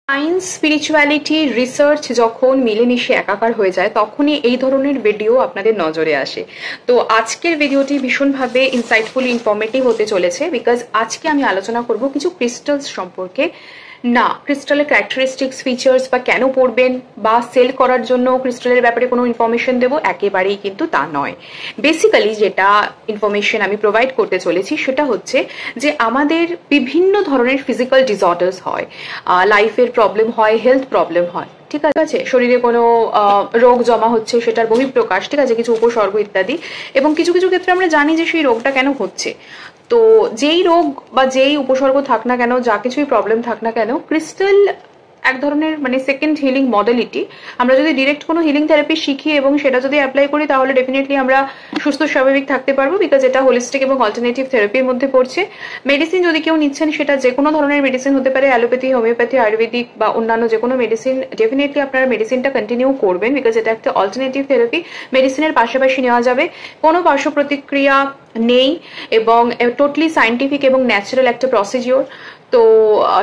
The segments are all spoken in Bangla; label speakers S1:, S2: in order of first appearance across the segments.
S1: সায়েন্স, স্পিরিচুয়ালিটি, রিসার্চ যখন মিলেমিশে একাকার হয়ে যায় তখনই এই ধরনের ভিডিও আপনাদের নজরে আসে। তো আজকের ভিডিওটি ভীষণভাবে ইনসাইটফুল, ইনফরমেটিভ হতে চলেছে, বিকজ আজকে আমি আলোচনা করব কিছু ক্রিস্টালস সম্পর্কে। না ক্রিস্টালের ক্যারেক্টারিস্টিক্স, ফিচার্স বা কেন পড়বেন বা সেল করার জন্য ক্রিস্টালের ব্যাপারে কোনো ইনফরমেশন দেবো, একেবারেই কিন্তু তা নয়। বেসিক্যালি যেটা ইনফরমেশন আমি প্রোভাইড করতে চলেছি সেটা হচ্ছে যে আমাদের বিভিন্ন ধরনের ফিজিক্যাল ডিসঅর্ডার্স হয়, লাইফের প্রবলেম হয়, হেলথ প্রবলেম হয়, ঠিক আছে, শরীরে কোনো রোগ জমা হচ্ছে, সেটার বহিঃপ্রকাশ, ঠিক আছে, কিছু উপসর্গ ইত্যাদি। এবং কিছু কিছু ক্ষেত্রে আমরা জানি যে সেই রোগটা কেন হচ্ছে। তো যেই রোগ বা যেই উপসর্গ থাক না কেন, যা কিছুই প্রবলেম থাক না কেন, ক্রিস্টাল এক ধরনের মানে সেকেন্ড হিলিং মডেলিটি। আমরা যদি ডিরেক্ট কোনো হিলিং থেরাপি শিখি এবং সেটা যদি অ্যাপ্লাই করি তাহলে ডেফিনেটলি আমরা সুস্থ স্বাভাবিক থাকতে পারবো, বিকজ এটা হোলিস্টিক এবং অল্টারনেটিভ থেরাপির মধ্যে পড়ছে। মেডিসিন যদি কেউ নিচ্ছেন সেটা যে কোনো ধরনের মেডিসিন হতে পারে, অ্যালোপ্যাথি, হোমিওপ্যাথি, আয়ুর্বেদিক বা অন্যান্য যে কোনো মেডিসিন, ডেফিনেটলি আপনারা মেডিসিনটা কন্টিনিউ করবেন, বিকজ এটা একটা অল্টারনেটিভ থেরাপি। মেডিসিনের পাশাপাশি নেওয়া যাবে, কোনো পার্শ্ব প্রতিক্রিয়া নেই এবং টোটালি সায়েন্টিফিক এবং ন্যাচারাল একটা প্রসিডিওর। তো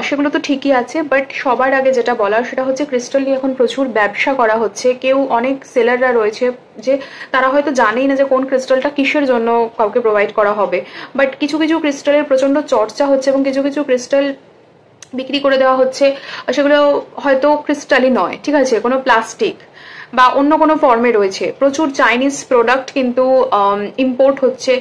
S1: সেগুলো তো ঠিকই আছে, বাট সবার আগে যেটা বলার সেটা হচ্ছে ক্রিস্টাল নিয়ে এখন প্রচুর ব্যবসা করা হচ্ছে। কেউ অনেক সেলাররা রয়েছে যে তারা হয়তো জানেই না যে কোন ক্রিস্টালটা কিসের জন্য কাউকে প্রোভাইড করা হবে, বাট কিছু কিছু ক্রিস্টালের প্রচন্ড চর্চা হচ্ছে এবং কিছু কিছু ক্রিস্টাল বিক্রি করে দেওয়া হচ্ছে, সেগুলো হয়তো ক্রিস্টালই নয়, ঠিক আছে, কোনো প্লাস্টিক বা অন্য কোনো ফর্মে রয়েছে। প্রচুর চাইনিজ প্রোডাক্ট কিন্তু ইম্পোর্ট হচ্ছে।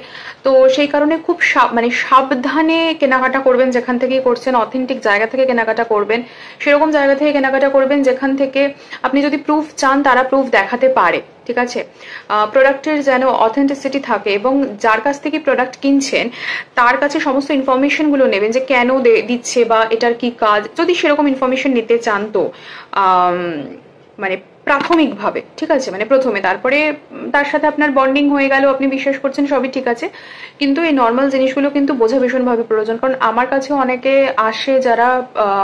S1: তো সেই কারণে খুব মানে সাবধানে কেনাকাটা করবেন, যেখান থেকেই করছেন অথেন্টিক জায়গা থেকে কেনাকাটা করবেন, সেরকম জায়গা থেকে কেনাকাটা করবেন যেখান থেকে আপনি যদি প্রুফ চান তারা প্রুফ দেখাতে পারে, ঠিক আছে, প্রোডাক্টের যেন অথেন্টিসিটি থাকে এবং যার কাছ থেকে প্রোডাক্ট কিনছেন তার কাছে সমস্ত ইনফরমেশনগুলো নেবেন যে কেন দিচ্ছে বা এটার কি কাজ, যদি সেরকম ইনফরমেশন নিতে চান তো মানে প্রাথমিকভাবে, ঠিক আছে, মানে প্রথমে, তারপরে তার সাথে আপনার বন্ডিং হয়ে গেল, আপনি বিশ্বাস করছেন, সবই ঠিক আছে। কিন্তু এই নর্মাল জিনিসগুলো কিন্তু বোঝা ভীষণভাবে প্রয়োজন, কারণ আমার কাছেও অনেকে আসে যারা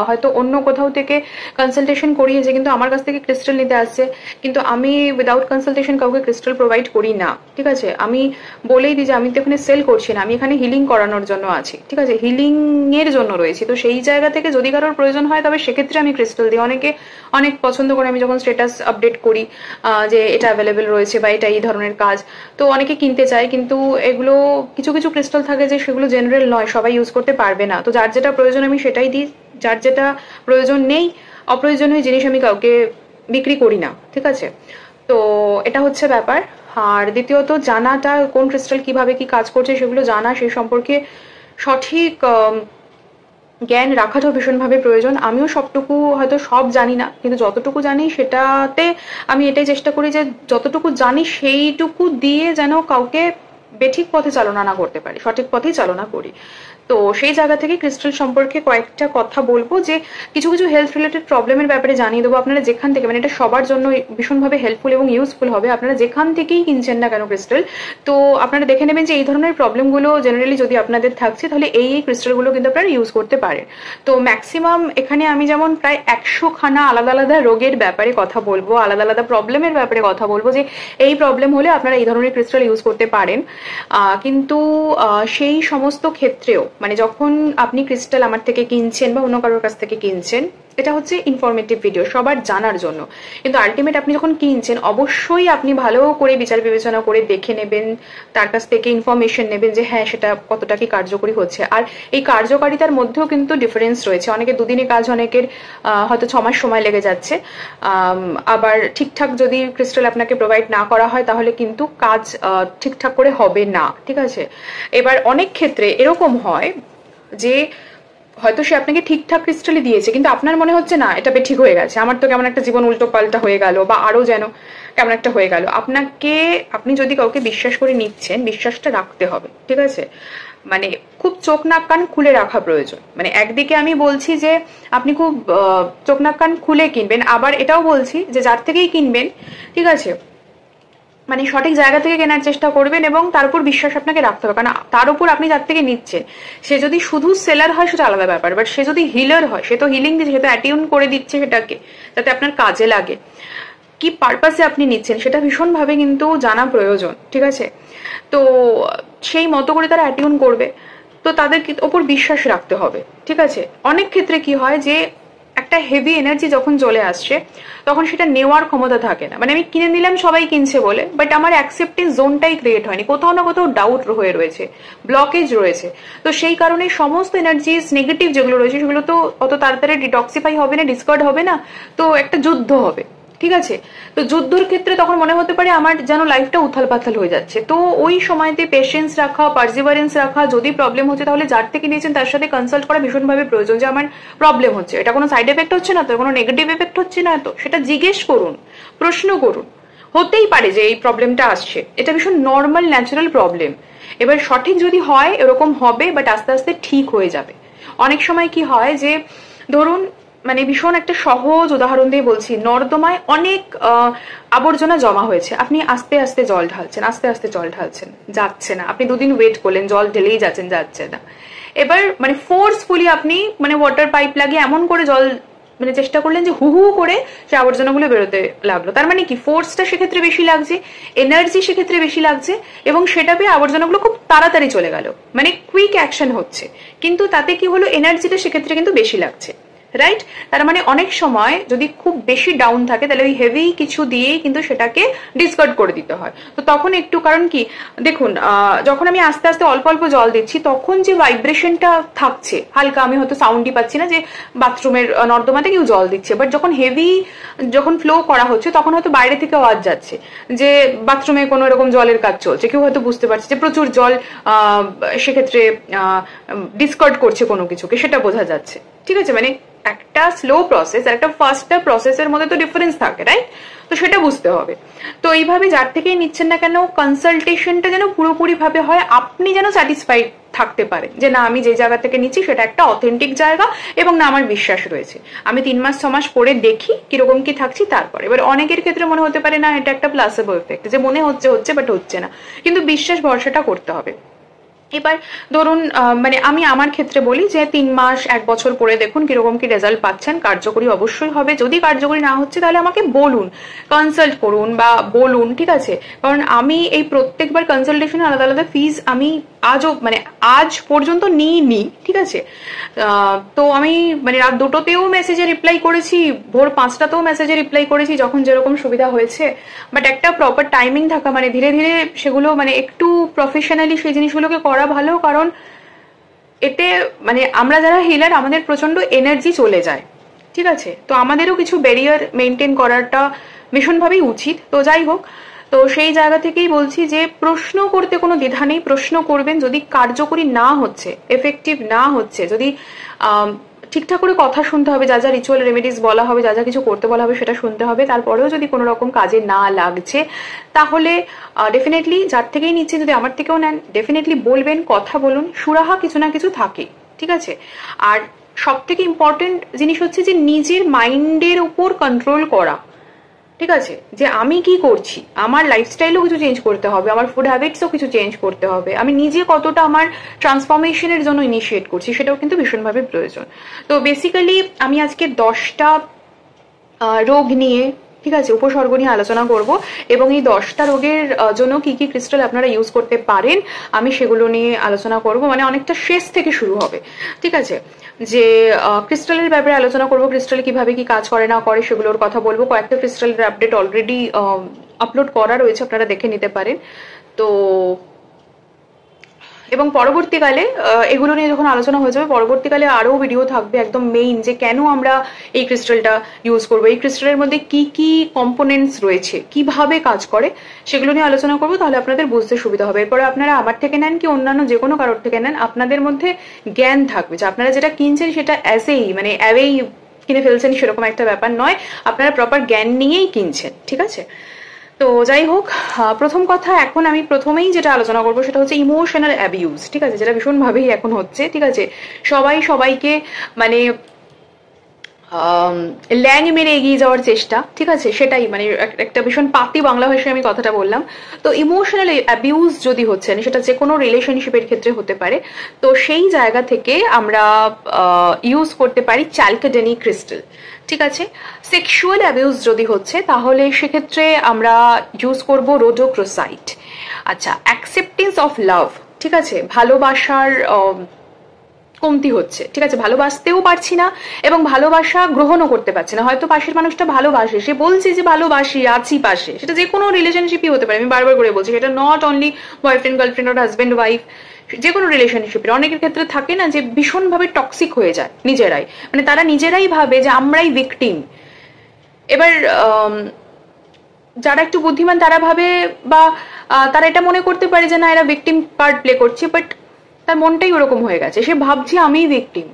S1: হয়তো অন্য কোথাও থেকে কনসালটেশন করিয়েছে কিন্তু আমার কাছ থেকে ক্রিস্টাল নিতে আসছে, কিন্তু আমি উইদাউট কনসালটেশন কাউকে ক্রিস্টাল প্রোভাইড করি না, ঠিক আছে। আমি বলেই দিই যে আমি তো এখানে সেল করছি না, আমি এখানে হিলিং করানোর জন্য আছি, ঠিক আছে, হিলিং এর জন্য রয়েছি। তো সেই জায়গা থেকে যদি কারোর প্রয়োজন হয় তবে সেক্ষেত্রে আমি ক্রিস্টাল দিই। অনেকে অনেক পছন্দ করে আমি যখন স্ট্যাটাস আপডেট করি যে এটা অ্যাভেলেবেল রয়েছে বা এটা এই ধরনের কাজ, তো অনেকে কিনতে চায়, কিন্তু এগুলো কিছু কিছু ক্রিস্টাল থাকে যে সেগুলো জেনারেল নয়, সবাই ইউজ করতে পারবে না। তো যার যেটা প্রয়োজন আমি সেটাই দিই, যার যেটা প্রয়োজন নেই, অপ্রয়োজনীয় জিনিস আমি কাউকে বিক্রি করি না, ঠিক আছে। তো এটা হচ্ছে ব্যাপার। আর দ্বিতীয়ত জানাটা কোন ক্রিস্টাল কিভাবে কি কাজ করছে সেগুলো জানা, সেই সম্পর্কে সঠিক জ্ঞান রাখাটাও ভীষণভাবে প্রয়োজন। আমিও সবটুকু হয়তো সব জানি না, কিন্তু যতটুকু জানি সেটাতে আমি এটাই চেষ্টা করি যে যতটুকু জানি সেইটুকু দিয়ে যেন কাউকে বেঠিক পথে চালনা না করতে পারি, সঠিক পথেই চালনা করি। তো সেই জায়গা থেকে ক্রিস্টাল সম্পর্কে কয়েকটা কথা বলবো, যে কিছু কিছু হেলথ রিলেটেড প্রবলেমের ব্যাপারে জানিয়ে দেবো। আপনারা যেখান থেকে, মানে এটা সবার জন্য ভীষণভাবে হেল্পফুল এবং ইউজফুল হবে, আপনারা যেখান থেকেই কিনছেন না কেন ক্রিস্টাল, তো আপনারা দেখে নেবেন যে এই ধরনের প্রবলেমগুলো জেনারেলি যদি আপনাদের থাকছে তাহলে এই ক্রিস্টালগুলো কিন্তু আপনারা ইউজ করতে পারেন। তো ম্যাক্সিমাম এখানে আমি যেমন প্রায় 100খানা আলাদা আলাদা রোগের ব্যাপারে কথা বলবো, আলাদা আলাদা প্রবলেমের ব্যাপারে কথা বলবো, যে এই প্রবলেম হলে আপনারা এই ধরনের ক্রিস্টাল ইউজ করতে পারেন। কিন্তু সেই সমস্ত ক্ষেত্রেও মানে যখন আপনি ক্রিস্টাল আমার থেকে কিনছেন বা অন্য কারোর কাছ থেকে কিনছেন, এটা হচ্ছে ইনফরমেটিভ ভিডিও সবার জানার জন্য, কিন্তু আলটিমেট আপনি যখন কিনছেন অবশ্যই আপনি ভালো করে বিচার বিবেচনা করে দেখে নেবেন, তার কাছ থেকে ইনফরমেশন নেবেন যে হ্যাঁ সেটা কতটা কি কার্যকরী হচ্ছে। আর এই কার্যকারিতার মধ্যেও কিন্তু ডিফারেন্স রয়েছে, অনেকে দুদিনে কাজ, অনেকের হয়তো 6 মাস সময় লেগে যাচ্ছে। আবার ঠিকঠাক যদি ক্রিস্টাল আপনাকে প্রোভাইড না করা হয় তাহলে কিন্তু কাজ ঠিকঠাক করে হবে না, ঠিক আছে। এবার অনেক ক্ষেত্রে এরকম হয় যে হয়তো সে আপনাকে ঠিকঠাক ক্রিস্টালই দিয়েছে, কিন্তু আপনার মনে হচ্ছে না এটা ঠিক হয়ে গেছে, আমার তো কেমন একটা জীবন উল্টো পাল্টা হয়ে গেল বা আরো যেন কেমন একটা হয়ে গেল। আপনি যদি কাউকে বিশ্বাস করে নিচ্ছেন, বিশ্বাসটা রাখতে হবে, ঠিক আছে, মানে খুব চোখ নাক কান খুলে রাখা প্রয়োজন। মানে একদিকে আমি বলছি যে আপনি খুব চোখ নাক কান খুলে কিনবেন, আবার এটাও বলছি যে যার থেকেই কিনবেন, ঠিক আছে, মানে সঠিক জায়গা থেকে কেনার চেষ্টা করবেন এবং তার উপর বিশ্বাস আপনাকে রাখতে হবে, কারণ তার উপর আপনি যার থেকে নিচ্ছেন সে যদি শুধু সেলার হয় সেটা আলাদা ব্যাপার, বাট সে যদি হিলার হয়, সে তো হিলিং দিচ্ছে, সে তো অ্যাটিউন করে দিচ্ছে সেটাকে যাতে আপনার কাজে লাগে। কি পারপাসে আপনি নিচ্ছেন সেটা ভীষণভাবে কিন্তু জানা প্রয়োজন, ঠিক আছে। তো সেই মতো করে তারা অ্যাটিউন করবে, তো তাদের ওপর বিশ্বাস রাখতে হবে, ঠিক আছে। অনেক ক্ষেত্রে কি হয় যে একটা হেভি এনার্জি যখন চলে আসছে তখন সেটা নেওয়ার ক্ষমতা থাকে না। মানে আমি কিনে নিলাম সবাই কিনছে বলে, বাট আমার অ্যাকসেপ্টেন্স জোনটাই ক্রিয়েট হয়নি, কোথাও না কোথাও ডাউট হয়ে রয়েছে, ব্লকেজ রয়েছে। তো সেই কারণে সমস্ত এনার্জিস নেগেটিভ যেগুলো রয়েছে সেগুলো তো অত তাড়াতাড়ি ডিটক্সিফাই হবে না, ডিসকার্ড হবে না, তো একটা যুদ্ধ হবে। ঠিক আছে, তো যুদ্ধের ক্ষেত্রে তখন মনে হতে পারে আমার যেন লাইফটা উথাল পাথাল হয়ে যাচ্ছে। তো ওই সময়তে পেশেন্স রাখা, পারসিভারেন্স রাখা, যদি প্রবলেম হচ্ছে তাহলে যার থেকে নিয়েছেন তার সাথে কনসাল্ট করা ভীষণভাবে প্রয়োজন, যে আমার প্রবলেম হচ্ছে, এটা কোনো সাইড এফেক্ট হচ্ছে না তো, কোনো নেগেটিভ এফেক্ট হচ্ছে না তো, সেটা জিজ্ঞেস করুন, প্রশ্ন করুন। হতেই পারে যে এই প্রবলেমটা আসছে, এটা ভীষণ নর্মাল ন্যাচারাল প্রবলেম। এবার সঠিক যদি হয় এরকম হবে, বাট আস্তে আস্তে ঠিক হয়ে যাবে। অনেক সময় কি হয় যে ধরুন, মানে ভীষণ একটা সহজ উদাহরণ দিয়ে বলছি, নর্দমায় অনেক আবর্জনা জমা হয়েছে, আপনি আস্তে আস্তে জল ঢালছেন, আস্তে আস্তে জল ঢালছেন, যাচ্ছে না, আপনি দুদিন ওয়েট করলেন, জল ঢেলেই যাচ্ছেন, যাচ্ছে না। এবার মানে ফোর্সফুলি আপনি মানে ওয়াটার পাইপ লাগিয়ে এমন করে জল মানে চেষ্টা করলেন যে হু হু করে সে আবর্জনাগুলো বেরোতে লাগলো। তার মানে কি ফোর্সটা সেক্ষেত্রে বেশি লাগছে, এনার্জি সেক্ষেত্রে বেশি লাগছে, এবং সেটা পেয়ে আবর্জনাগুলো খুব তাড়াতাড়ি চলে গেল, মানে কুইক অ্যাকশন হচ্ছে। কিন্তু তাতে কি হলো, এনার্জিটা সেক্ষেত্রে কিন্তু বেশি লাগছে, রাইট? তার মানে অনেক সময় যদি খুব বেশি ডাউন থাকে তাহলে ওই হেভি কিছু দিয়েই কিন্তু সেটাকে ডিসকার্ড করে দিতে হয়। তো তখন একটু, কারণ কি দেখুন, যখন আমি আস্তে আস্তে অল্প অল্প জল দিচ্ছি তখন যে ভাইব্রেশনটা থাকছে হালকা, আমি হয়তো সাউন্ডই পাচ্ছি না যে বাথরুমের নর্দমাতে কেউ জল দিচ্ছে, বাট যখন হেভি যখন ফ্লো করা হচ্ছে তখন হয়তো বাইরে থেকে আওয়াজ যাচ্ছে যে বাথরুমে কোনো এরকম জলের কাজ চলছে, কেউ হয়তো বুঝতে পারছে যে প্রচুর জল সেক্ষেত্রে ডিসকার্ড করছে কোনো কিছুকে, সেটা বোঝা যাচ্ছে। ঠিক আছে, মানে একটা স্লো প্রসেস আর একটা ফাস্টার প্রসেসের মধ্যে তো ডিফারেন্স থাকে, রাইট? তো সেটা বুঝতে হবে। তো এইভাবে যার থেকেই নিচ্ছেন না কেন, কনসালটেশনটা যেন পুরোপুরি ভাবে হয়, আপনি যেন স্যাটিসফাইড থাকতে পারেন যে না, আমি যে জায়গা থেকে নিচ্ছি সেটা একটা অথেন্টিক জায়গা, এবং না আমার বিশ্বাস রয়েছে, আমি 3 মাস 6 মাস পরে দেখি কিরকম কি থাকছি তারপরে। এবার অনেকের ক্ষেত্রে মনে হতে পারে না, এটা একটা প্লাসেবো এফেক্ট, যে মনে হচ্ছে বাট হচ্ছে না, কিন্তু বিশ্বাস ভরসাটা করতে হবে। এবার ধরুন, মানে আমি আমার ক্ষেত্রে বলি যে 3 মাস 1 বছর পরে দেখুন কিরকম কি রেজাল্ট পাচ্ছেন, কার্যকরী অবশ্যই হবে। যদি কার্যকরী না হচ্ছে তাহলে আমাকে বলুন, কনসাল্ট করুন বা বলুন, ঠিক আছে? কারণ আমি এই প্রত্যেকবার কনসালটেশনে আলাদা আলাদা ফিজ আমি আজ পর্যন্ত নিইনি, ঠিক আছে? তো আমি মানে রাত 2টোতেও মেসেজে রিপ্লাই করেছি, ভোর 5টাতেও মেসেজে রিপ্লাই করেছি, যখন যেরকম সুবিধা হয়েছে। বাট একটা প্রপার টাইমিং থাকা, মানে ধীরে ধীরে সেগুলো মানে একটু প্রফেশনালি সেই জিনিসগুলোকে করা ভালো, কারণ এতে মানে আমরা যারা হিলার আমাদের প্রচন্ড এনার্জি চলে যায়, ঠিক আছে? তো আমাদেরও কিছু ব্যারিয়ার মেনটেন করাটা ভীষণভাবেই উচিত। তো যাই হোক, তো সেই জায়গা থেকেই বলছি যে প্রশ্ন করতে কোনো দ্বিধা নেই, প্রশ্ন করবেন। যদি কার্যকরী না হচ্ছে, এফেক্টিভ না হচ্ছে, যদি ঠিকঠাক করে কথা শুনতে হবে, যা যা রিচুয়াল রেমেডিস বলা হবে, যা যা কিছু করতে বলা হবে সেটা শুনতে হবে। তারপরেও যদি কোনো রকম কাজে না লাগছে তাহলে ডেফিনেটলি যার থেকেই নিচ্ছেন, যদি আমার থেকেও নেন, ডেফিনেটলি বলবেন, কথা বলুন, সুরাহা কিছু না কিছু থাকে, ঠিক আছে? আর সব থেকে ইম্পর্টেন্ট জিনিস হচ্ছে যে নিজের মাইন্ডের উপর কন্ট্রোল করা, ঠিক আছে? যে আমি কি করছি, আমার লাইফস্টাইলও কিছু চেঞ্জ করতে হবে, আমার ফুড হ্যাবিটসও কিছু চেঞ্জ করতে হবে, আমি নিজে কতটা আমার ট্রান্সফরমেশনের জন্য ইনিশিয়েট করছি সেটাও কিন্তু ভীষণভাবে প্রয়োজন। তো বেসিক্যালি আমি আজকে 10টা রোগ নিয়ে, ঠিক আছে, উপসর্গ নিয়ে আলোচনা করব, এবং এই 10টা রোগের জন্য কি কি ক্রিস্টাল আপনারা ইউজ করতে পারেন আমি সেগুলো নিয়ে আলোচনা করব। মানে অনেকটা শেষ থেকে শুরু হবে, ঠিক আছে? যে ক্রিস্টালের ব্যাপারে আলোচনা করব, ক্রিস্টাল কিভাবে কি কাজ করে না করে সেগুলোর কথা বলবো। কয়েকটা ক্রিস্টালের আপডেট অলরেডি আপলোড করা রয়েছে, আপনারা দেখে নিতে পারেন। তো এবং পরবর্তীকালে এগুলো নিয়ে যখন আলোচনা হয়ে যাবে, পরবর্তীকালে আরো ভিডিও থাকবে একদম মেইন, যে কেন আমরা এই ক্রিস্টালটা ইউজ করবো, এই ক্রিস্টালের মধ্যে কি কি কম্পোনেন্টস রয়েছে, কিভাবে কাজ করে, সেগুলো নিয়ে আলোচনা করবো। তাহলে আপনাদের বুঝতে সুবিধা হবে। এরপরে আপনারা আমার থেকে নেন কি অন্যান্য যে কোনো কারোর থেকে নেন, আপনাদের মধ্যে জ্ঞান থাকবে যে আপনারা যেটা কিনছেন সেটা মানে অ্যাওয়েই কিনে ফেলছেন সেরকম একটা ব্যাপার নয়, আপনারা প্রপার জ্ঞান নিয়েই কিনছেন, ঠিক আছে? তো যাই হোক, প্রথম কথা, এখন আমি প্রথমেই যেটা আলোচনা করবো সেটা হচ্ছে ইমোশনাল অ্যাবিউজ, ঠিক আছে? যেটা ভীষণভাবেই এখন হচ্ছে, ঠিক আছে? সবাই সবাইকে মানে ল্যাং মেরে এগিয়ে যাওয়ার চেষ্টা, ঠিক আছে? সেটাই মানে একটা ভীষণ পাতি বাংলা ভাষায় আমি কথাটা বললাম। তো ইমোশনাল অ্যাবিউজ যদি হচ্ছে, সেটা যে কোনো রিলেশনশিপের ক্ষেত্রে হতে পারে, তো সেই জায়গা থেকে আমরা ইউজ করতে পারি চ্যালকেডেনি ক্রিস্টাল, ঠিক আছে? সেক্সুয়াল অ্যাবিউজ যদি হচ্ছে তাহলে সেক্ষেত্রে আমরা ইউজ করব রোডোক্রোসাইট। আচ্ছা, অ্যাকসেপ্টেন্স অফ লাভ, ঠিক আছে? ভালোবাসার কমতি হচ্ছে, ঠিক আছে, ভালোবাসতেও পারছি না এবং ভালোবাসা গ্রহণও করতে পারছি না। হয়তো পাশের মানুষটা ভালোবাসে, সে বলছে যে ভালোবাসি, আছি পাশে, সেটা যে কোনো রিলেশনশিপই হতে পারে, আমি বারবার করে বলছি, সেটা নট অনলি বয়ফ্রেন্ড গার্লফ্রেন্ড আর হাজব্যান্ড ওয়াইফ, যে কোনো রিলেশনশিপের অনেকের ক্ষেত্রে থাকে না যে ভীষণভাবে টক্সিক হয়ে যায় নিজেরাই, মানে তারা নিজেরাই ভাবে যে আমরাই ভিকটিম। এবার যারা একটু বুদ্ধিমান তারা ভাবে বা তারা এটা মনে করতে পারে যে না এরা ভিকটিম পার্ট প্লে করছে, বাট তার মনটাই ওরকম হয়ে গেছে, সে ভাবছে আমিই ভিকটিম,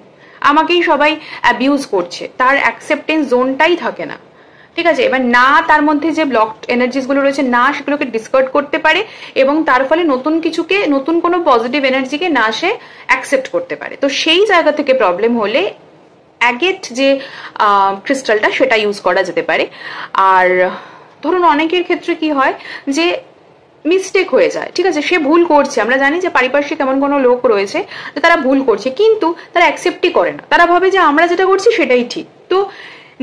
S1: আমাকেই সবাই অ্যাবিউজ করছে, তার অ্যাকসেপ্টেন্স জোনটাই থাকে না, ঠিক আছে। এবার না তার মধ্যে যে ব্লকড এনার্জিস গুলো রয়েছে না সেগুলোকে ডিসকার্ড করতে পারে এবং তার ফলে নতুন কিছুকে, নতুন কোনো পজিটিভ এনার্জিকে না সে অ্যাকসেপ্ট করতে পারে। তো সেই জায়গা থেকে প্রবলেম হলে অ্যাগেট যে ক্রিস্টালটা সেটা ইউজ করা যেতে পারে। আর ধরুন অনেকের ক্ষেত্রে কি হয় যে মিস্টেক হয়ে যায়, ঠিক আছে, সে ভুল করছে, আমরা জানি যে পারিপার্শ্বিক এমন কোনো লোক রয়েছে যে তারা ভুল করছে কিন্তু তারা অ্যাকসেপ্টই করে না, তারা ভাবে যে আমরা যেটা করছি সেটাই ঠিক। তো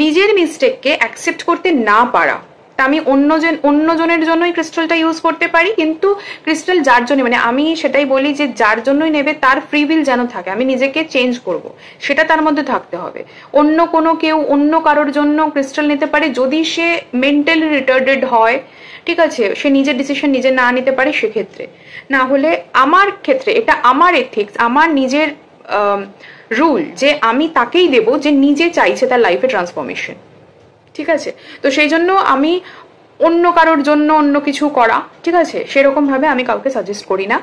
S1: নিজের মিস্টেককে অ্যাকসেপ্ট করতে না পারা, তা আমি অন্যজনের জন্যই ক্রিস্টালটা ইউজ করতে পারি, কিন্তু ক্রিস্টাল যার জন্য, মানে আমি সেটাই বলি যে যার জন্যই নেবে তার ফ্রি উইল যেন থাকে, আমি নিজেকে চেঞ্জ করব সেটা তার মধ্যে থাকতে হবে। অন্য কোনো কেউ অন্য কারোর জন্য ক্রিস্টাল নিতে পারে যদি সে মেন্টালি রিটার্ডেড হয়, ঠিক আছে, সে নিজের ডিসিশন নিজে না নিতে পারে সেক্ষেত্রে। না হলে আমার ক্ষেত্রে এটা আমার এথিক্স, আমার নিজের রুল যে আমি তাকেই দেব যে নিজে চাইছে তার লাইফে ট্রান্সফরমেশন, ঠিক আছে। তো সেই জন্য আমি অন্য কারোর জন্য অন্য কিছু করা, ঠিক আছে, সেরকম ভাবে আমি কাউকে সাজেস্ট করি না।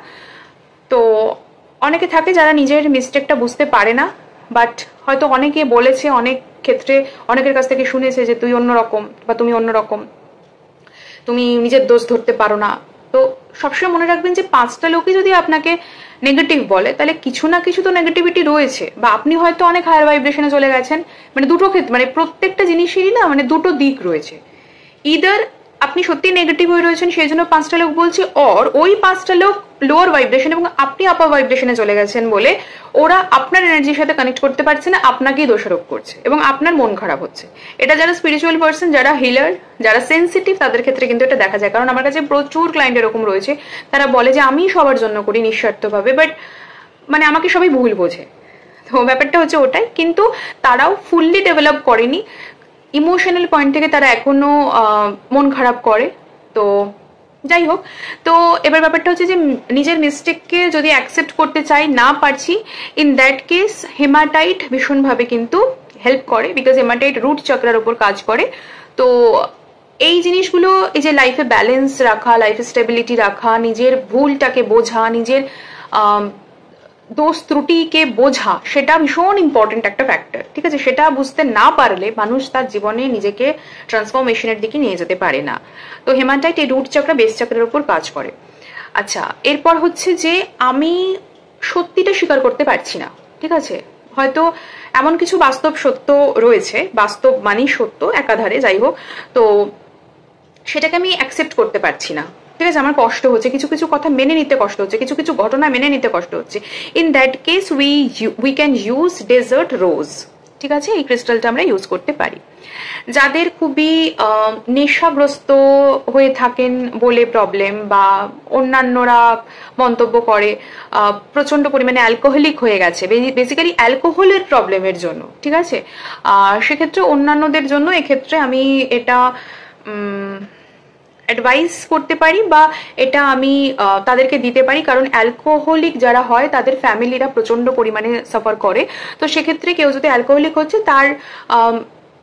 S1: তো অনেকে থাকে যারা নিজের মিস্টেকটা বুঝতে পারে না, বাট হয়তো অনেকে বলেছে, অনেক ক্ষেত্রে অনেকের কাছ থেকে শুনেছে যে তুই অন্যরকম বা তুমি অন্যরকম, তুমি নিজের দোষ ধরতে পারো না। তো সবসময় মনে রাখবেন যে 5টা লোকই যদি আপনাকে নেগেটিভ বলে তাহলে কিছু না কিছু তো নেগেটিভিটি রয়েছে, বা আপনি হয়তো অনেক হায়ার ভাইব্রেশনে চলে গেছেন, মানে দুটো ক্ষেত্রে, মানে প্রত্যেকটা জিনিসেরই না মানে দুটো দিক রয়েছে। ইদার আপনি সত্যি নেগেটিভ হয়ে রয়েছেন সেই জন্য 5টা লোক বলছে, অর ওই 5টা লোক লোয়ার ভাইব্রেশন এবং আপনি আপার ভাইব্রেশনে চলে গেছেন বলে ওরা আপনার এনার্জির সাথে কানেক্ট করতে পারছে না, আপনাকেই দোষারোপ করছে এবং আপনার মন খারাপ হচ্ছে। এটা যারা স্পিরিচুয়াল পার্সন, যারা হিলার, যারা সেন্সিটিভ, তাদের ক্ষেত্রে কিন্তু এটা দেখা যায়। কারণ আমার কাছে প্রচুর ক্লায়েন্ট এরকম রয়েছে, তারা বলে যে আমি সবার জন্য করি নিঃস্বার্থভাবে, বাট মানে আমাকে সবাই ভুল বোঝে। তো ব্যাপারটা হচ্ছে ওটাই, কিন্তু তারাও ফুললি ডেভেলপ করেনি, ইমোশনাল পয়েন্ট থেকে তারা এখনো মন খারাপ করে। তো যাই হোক, তো এবার ব্যাপারটা হচ্ছে যে নিজের মিস্টেককে যদি অ্যাকসেপ্ট করতে চাই, না পারছি, ইন দ্যাট কেস হেমাটাইট ভীষণভাবে কিন্তু হেল্প করে, বিকজ হেমাটাইট রুট চক্রার উপর কাজ করে। তো এই জিনিসগুলো, এই যে লাইফে ব্যালেন্স রাখা, লাইফে স্টেবিলিটি রাখা, নিজের ভুলটাকে বোঝা, নিজের দোষ ত্রুটিকে বোঝা, সেটা ভীষণ ইম্পর্টেন্ট একটা ফ্যাক্টর, ঠিক আছে। সেটা বুঝতে না পারলে মানুষ তার জীবনে নিজেকে ট্রান্সফরমেশনের দিকে নিয়ে যেতে পারে না। তো হেমাটাইট এই রুট চক্র বেস চক্রের উপর কাজ করে। আচ্ছা, এরপর হচ্ছে যে আমি সত্যিটা স্বীকার করতে পারছি না, ঠিক আছে, হয়তো এমন কিছু বাস্তব সত্য রয়েছে, বাস্তব মানেই সত্য একাধারে, যাই হোক, তো সেটাকে আমি অ্যাকসেপ্ট করতে পারছি না, ঠিক আছে, আমার কষ্ট হচ্ছে, কিছু কিছু কথা মেনে নিতে কষ্ট হচ্ছে, কিছু কিছু ঘটনা মেনে নিতে কষ্ট হচ্ছে। In that case we can use desert rose, ঠিক আছে, এই ক্রিস্টালটা আমরা ইউজ করতে পারি। যাদের খুবই নেশাগ্রস্ত হয়ে থাকেন বলে প্রবলেম, বা অন্যান্যরা মন্তব্য করে প্রচন্ড পরিমাণে অ্যালকোহলিক হয়ে গেছে, বেসিক্যালি অ্যালকোহলের প্রবলেমের জন্য, ঠিক আছে, সেক্ষেত্রে অন্যান্যদের জন্য এক্ষেত্রে আমি এটা অ্যাডভাইস করতে পারি, বা এটা আমি তাদেরকে দিতে পারি, কারণ অ্যালকোহলিক যারা হয় তাদের ফ্যামিলিরা প্রচন্ড পরিমাণে সাফার করে। তো সেক্ষেত্রে কেউ যদি অ্যালকোহলিক হচ্ছে, তার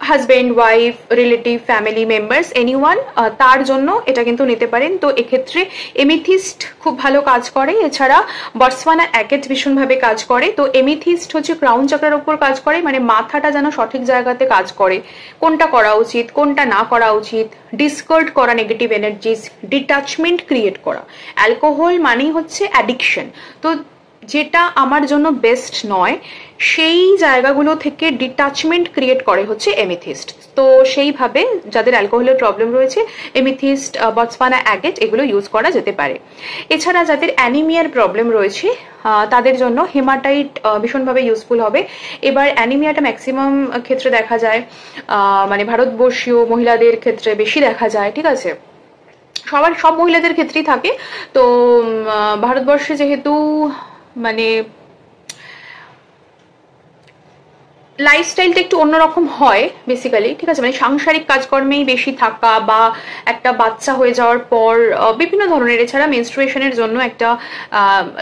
S1: husband, wife, relative, family members, anyone, তার জন্য এটা কিন্তু নিতে পারেন। তো এক্ষেত্রে এমিথিস্ট খুব ভালো কাজ করে, এছাড়া বটসওয়ানা অ্যাগেট ভীষণভাবে কাজ করে। তো এমিথিস্ট হচ্ছে ক্রাউন চক্রের উপর কাজ করে, মানে মাথাটা যেন সঠিক জায়গাতে কাজ করে, কোনটা করা উচিত কোনটা না করা উচিত, ডিসকার্ড করা নেগেটিভ এনার্জিস, ডিটাচমেন্ট ক্রিয়েট করা। অ্যালকোহল মানেই হচ্ছে অ্যাডিকশন, তো যেটা আমার জন্য বেস্ট নয় সেই জায়গাগুলো থেকে ডিটাচমেন্ট ক্রিয়েট করে হচ্ছে এমিথিস্ট। তো সেইভাবে যাদের অ্যালকোহলের প্রবলেম রয়েছে, এমিথিস্ট, বটসওয়ানা অ্যাগেট এগুলো ইউজ করা যেতে পারে। এছাড়া যাদের অ্যানিমিয়ার প্রবলেম রয়েছে তাদের জন্য হেমাটাইট ভীষণভাবে ইউজফুল হবে। এবার অ্যানিমিয়াটা ম্যাক্সিমাম ক্ষেত্রে দেখা যায়, মানে ভারতবর্ষীয় মহিলাদের ক্ষেত্রে বেশি দেখা যায়, ঠিক আছে, সব মহিলাদের ক্ষেত্রেই থাকে। তো ভারতবর্ষে যেহেতু মানে লাইফস্টাইলটা একটু অন্যরকম হয় বেসিক্যালি, ঠিক আছে, মানে সাংসারিক কাজকর্মেই বেশি থাকা বা একটা বাচ্চা হয়ে যাওয়ার পর বিভিন্ন ধরনের, এছাড়া মেনস্ট্রুয়েশনের জন্য একটা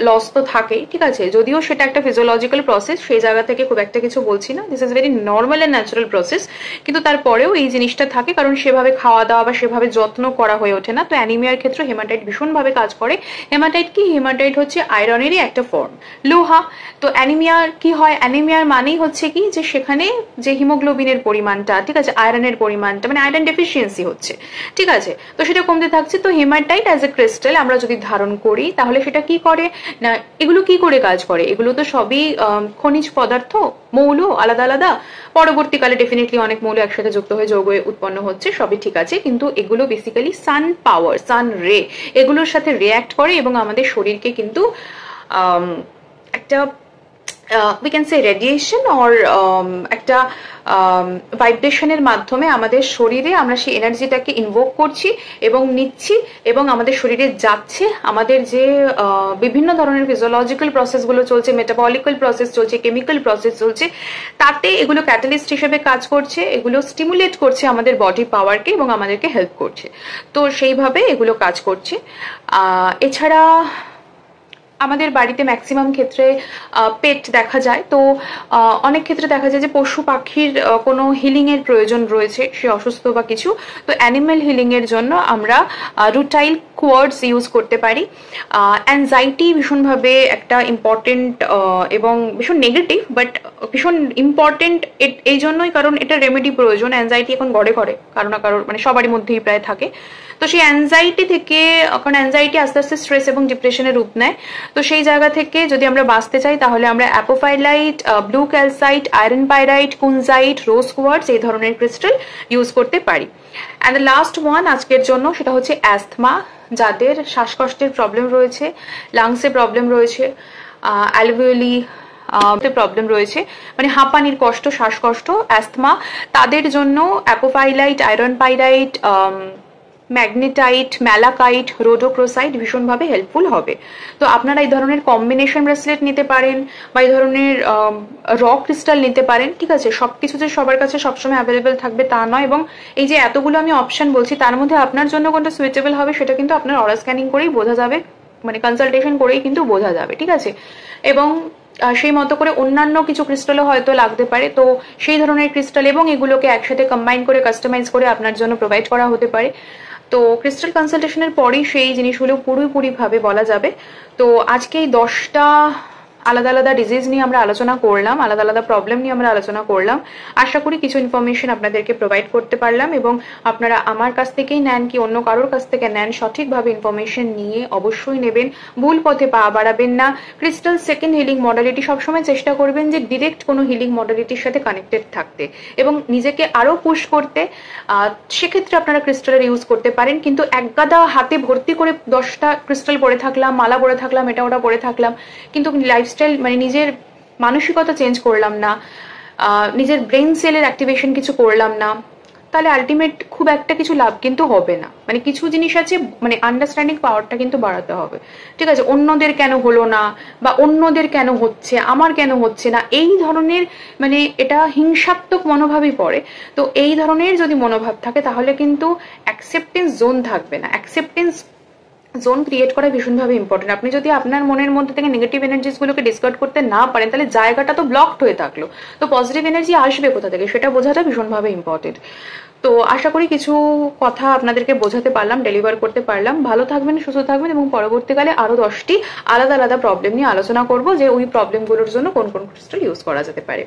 S1: লস তো থাকেই, ঠিক আছে, যদিও সেটা একটা ফিজিওলজিক্যাল প্রসেস, সেই জায়গা থেকে খুব একটা কিছু বলছি না, this is very normal and natural process, কিন্তু তারপরেও এই জিনিসটা থাকে কারণ সেভাবে খাওয়া দাওয়া বা সেভাবে যত্ন করা হয়ে ওঠে না। তো অ্যানিমিয়ার ক্ষেত্রে হেমাটাইট ভীষণভাবে কাজ করে। হেমাটাইট কি? হেমাটাইট হচ্ছে আয়রনেরই একটা ফর্ম, লোহা। তো অ্যানিমিয়ার কি হয়? অ্যানিমিয়ার মানেই হচ্ছে কি যে সেখানে যে হিমোগ্লোবিনের পরিমাণটা, ঠিক আছে, আয়রনের পরিমাণটা, মানে আয়রন ডেফিসিয়েন্সি হচ্ছে, ঠিক আছে, তো সেটা কমতে থাকছে। তো হেমাটাইট অ্যাজ এ ক্রিস্টাল আমরা যদি ধারণ করি তাহলে সেটা কি করে না, এগুলো কি করে কাজ করে? এগুলো তো সবই খনিজ পদার্থ, মৌল আলাদা আলাদা, পরবর্তীকালে ডেফিনেটলি অনেক মৌল একসাথে যুক্ত হয়ে যৌগ উৎপন্ন হচ্ছে, সবই ঠিক আছে, কিন্তু এগুলো বেসিক্যালি সান পাওয়ার, সান রে, এগুলোর সাথে রিঅ্যাক্ট করে এবং আমাদের শরীরকে কিন্তু একটা we can say radiation or একটা ভাইব্রেশনের মাধ্যমে আমাদের শরীরে আমরা সেই এনার্জিটাকে ইনভোক করছি এবং নিচ্ছি, এবং আমাদের শরীরে যাচ্ছে। আমাদের যে বিভিন্ন ধরনের ফিজিওলজিক্যাল প্রসেসগুলো চলছে, মেটাবলিক্যাল প্রসেস চলছে, কেমিক্যাল প্রসেস চলছে, তাতে এগুলো ক্যাটালিস্ট হিসেবে কাজ করছে, এগুলো স্টিমুলেট করছে আমাদের বডি পাওয়ারকে এবং আমাদেরকে হেল্প করছে। তো সেইভাবে এগুলো কাজ করছে। এছাড়া আমাদের বাড়িতে ম্যাক্সিমাম ক্ষেত্রে পেট দেখা যায়, তো অনেক ক্ষেত্রে দেখা যায় যে পশু পাখির কোনো হিলিং এর প্রয়োজন রয়েছে, সে অসুস্থ বা কিছু, তো অ্যানিম্যাল হিলিং এর জন্য আমরা রুটাইল কোয়ার্ডস ইউজ করতে পারি। অ্যাংজাইটি ভীষণভাবে একটা ইম্পর্টেন্ট এবং ভীষণ নেগেটিভ বাট ভীষণ ইম্পর্টেন্ট এই জন্যই কারণ এটা রেমেডি প্রয়োজন। অ্যাংজাইটি এখন ঘরে ঘরে কারো না কারোর, মানে সবারই মধ্যেই প্রায় থাকে। তো সেই অ্যাংজাইটি থেকে, কারণ অ্যাংজাইটি আস্তে আস্তে স্ট্রেস এবং ডিপ্রেশনের রূপ নেয়, তো সেই জায়গা থেকে যদি আমরা বাঁচতে চাই তাহলে আমরা অ্যাপোফাইলাইট, ব্লু ক্যালসাইট, আয়রন পাইরাইট, কুনজাইট, রোজ কোয়ার্টজ এই ধরনের ক্রিস্টাল ইউজ করতে পারি। অ্যান্ড দ্য লাস্ট ওয়ান আজকের জন্য, সেটা হচ্ছে অ্যাস্থমা। যাদের শ্বাসকষ্টের প্রবলেম রয়েছে, লাংসে প্রবলেম রয়েছে, অ্যালভিওলি প্রবলেম রয়েছে, মানে হাঁপানির কষ্ট, শ্বাসকষ্ট, অ্যাস্থমা, তাদের জন্য অ্যাপোফাইলাইট, আয়রন পাইরাইট, ম্যাগনেটাইট, ম্যালাকাইট, রোডোক্রোসাইট ভীষণভাবে হেল্পফুল হবে। তো আপনারা এই ধরনের কম্বিনেশন ব্রেসলেট নিতে পারেন বা এই ধরনের র ক্রিস্টাল নিতে পারেন, ঠিক আছে। সবকিছু যে সবার কাছে সবসময় অ্যাভেলেবেল থাকবে তা নয়, এবং এই যে এতগুলো আমি অপশন বলছি তার মধ্যে আপনার জন্য কোনটা সুইটেবল হবে সেটা কিন্তু আপনার অরা স্ক্যানিং করেই বোঝা যাবে, মানে কনসালটেশন করেই কিন্তু বোঝা যাবে, ঠিক আছে। এবং সেই মতো করে অন্যান্য কিছু ক্রিস্টালও হয়তো লাগতে পারে, তো সেই ধরনের ক্রিস্টাল এবং এগুলোকে একসাথে কম্বাইন করে কাস্টমাইজ করে আপনার জন্য প্রোভাইড করা হতে পারে। তো ক্রিস্টাল কনসালটেশনের পরেই সেই জিনিসগুলো পুরোপুরিভাবে বলা যাবে। তো আজকে এই 10টা আলাদা আলাদা ডিজিজ নিয়ে আমরা আলোচনা করলাম, আলাদা আলাদা প্রবলেম নিয়ে আমরা আলোচনা করলাম। আশা করি কিছু ইনফরমেশন আপনাদেরকে প্রোভাইড করতে পারলাম, এবং আপনারা আমার কাছ থেকেই নেন কি অন্য কারোর কাছ থেকে নেন, সঠিকভাবে ইনফরমেশন নিয়ে অবশ্যই নেবেন, ভুল পথে পা বাড়াবেন না। ক্রিস্টাল সেকেন্ড হিলিং মডালিটি সবসময় চেষ্টা করবেন যে ডিরেক্ট কোনো হিলিং মডালিটির সাথে কানেক্টেড থাকতে এবং নিজেকে আরো পুশ করতে। সেক্ষেত্রে আপনারা ক্রিস্টালের ইউজ করতে পারেন, কিন্তু একগাদা হাতে ভর্তি করে 10টা ক্রিস্টাল পরে থাকলাম, মালা পরে থাকলাম, এটা ওটা পরে থাকলাম, কিন্তু লাইফস্টাইল মানে নিজের মানসিকতা চেঞ্জ করলাম না, নিজের ব্রেন সেলের অ্যাক্টিভেশন কিছু করলাম না, তাহলে আলটিমেট খুব একটা কিছু লাভ কিন্তু হবে না। মানে কিছু জিনিস আছে, মানে আন্ডারস্ট্যান্ডিং পাওয়ারটা কিন্তু বাড়াতে হবে, ঠিক আছে। অন্যদের কেন হলো না বা অন্যদের কেন হচ্ছে, আমার কেন হচ্ছে না, এই ধরনের, মানে এটা হিংসাত্মক মনোভাবই পড়ে। তো এই ধরনের যদি মনোভাব থাকে তাহলে কিন্তু অ্যাকসেপ্টেন্স জোন থাকবে না। অ্যাকসেপ্টেন্স জোন ক্রিয়েট করা ভীষণভাবে ইম্পর্টেন্ট। আপনি যদি আপনার মনের মধ্যে থেকে নেগেটিভ এনার্জিস গুলোকে ডিসকার্ড করতে না পারেন তাহলে জায়গাটা তো ব্লকড হয়ে থাকলো, তো পজিটিভ এনার্জি আসবে কোথা থেকে সেটা বোঝাটা ভীষণভাবে ইম্পর্টেন্ট। তো আশা করি কিছু কথা আপনাদেরকে বোঝাতে পারলাম, ডেলিভার করতে পারলাম। ভালো থাকবেন, সুস্থ থাকবেন, এবং পরবর্তীকালে আরো 10টি আলাদা আলাদা প্রবলেম নিয়ে আলোচনা করব যে ওই প্রবলেমগুলোর জন্য কোন কোন ক্রিস্টাল ইউজ করা যেতে পারে।